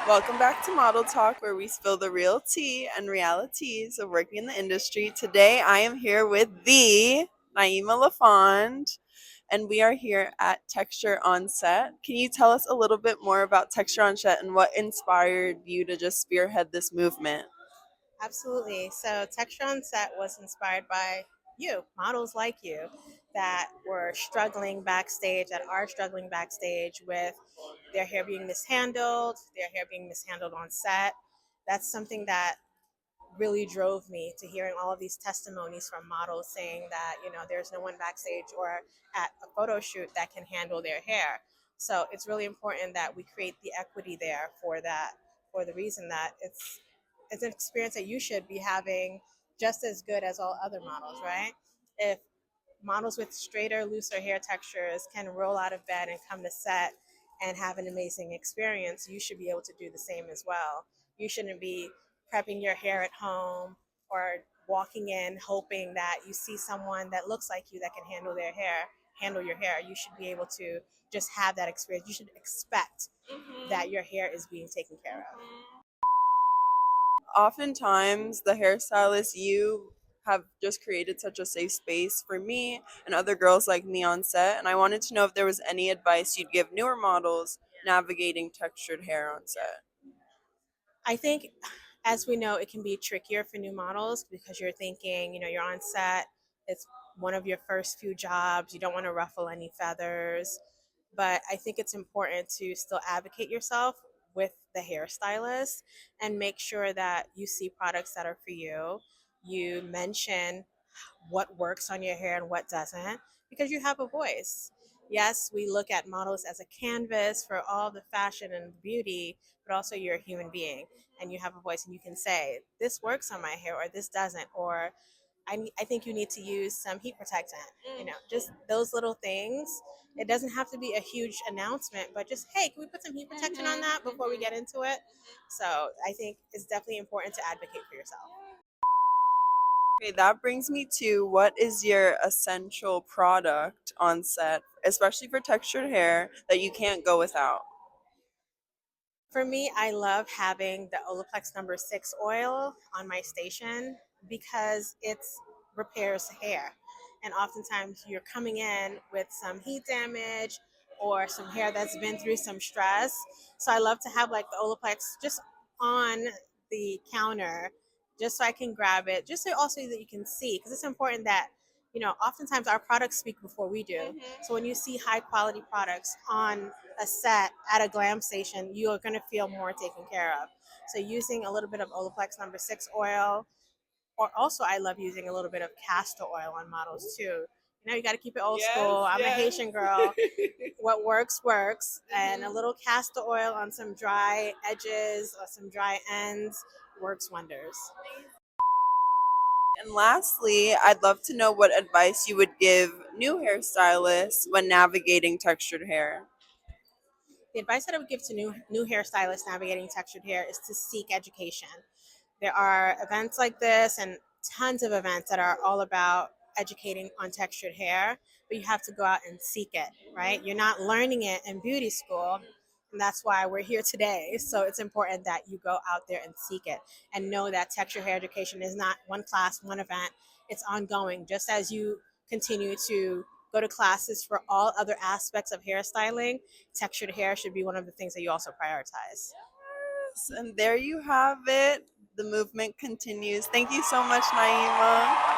Welcome back to Model Talk, where we spill the real tea and realities of working in the industry. Today, I am here with the Naeemah LaFond, and we are here at Texture on Set. Can you tell us a little bit more about Texture on Set and what inspired you to just spearhead this movement? Absolutely. So Texture on Set was inspired by you, models like you, that were struggling backstage, that are struggling backstage with their hair being mishandled, their hair being mishandled on set. That's something that really drove me to hearing all of these testimonies from models saying that, there's no one backstage or at a photo shoot that can handle their hair. So it's really important that we create the equity there for that, for the reason that it's an experience that you should be having just as good as all other models, right? If models with straighter, looser hair textures can roll out of bed and come to set and have an amazing experience, you should be able to do the same as well. You shouldn't be prepping your hair at home or walking in hoping that you see someone that looks like you that can handle your hair. You should be able to just have that experience. You should expect that your hair is being taken care of. Oftentimes, the hairstylist you have just created such a safe space for me and other girls like me on set, and I wanted to know if there was any advice you'd give newer models navigating textured hair on set. I think, as we know, it can be trickier for new models because you're thinking, you're on set, it's one of your first few jobs, you don't want to ruffle any feathers. But I think it's important to still advocate yourself with the hairstylist and make sure that you see products that are for you. You mention what works on your hair and what doesn't because you have a voice. Yes, we look at models as a canvas for all the fashion and beauty, but also you're a human being and you have a voice and you can say, this works on my hair or this doesn't, or I think you need to use some heat protectant, just those little things. It doesn't have to be a huge announcement, but just, hey, can we put some heat protection on that before we get into it? So I think it's definitely important to advocate for yourself. Okay, that brings me to what is your essential product on set, especially for textured hair, that you can't go without? For me, I love having the Olaplex number 6 oil on my station because it repairs hair. And oftentimes you're coming in with some heat damage or some hair that's been through some stress. So I love to have like the Olaplex just on the counter just so I can grab it, just so also that you can see, because it's important that, oftentimes our products speak before we do. So when you see high quality products on a set at a glam station, you are going to feel more taken care of. So using a little bit of Olaplex number 6 oil, or also I love using a little bit of castor oil on models too. You got to keep it old school. I'm a Haitian girl. What works works, and a little castor oil on some dry edges or some dry ends works wonders. And lastly, I'd love to know what advice you would give new hairstylists when navigating textured hair. The advice that I would give to new hairstylists navigating textured hair is to seek education. There are events like this and tons of events that are all about educating on textured hair, but you have to go out and seek it, right? You're not learning it in beauty school, and that's why we're here today. So it's important that you go out there and seek it and know that textured hair education is not one class, one event. It's ongoing. Just as you continue to go to classes for all other aspects of hairstyling, textured hair should be one of the things that you also prioritize. And there you have it. The movement continues. Thank you so much, Naima.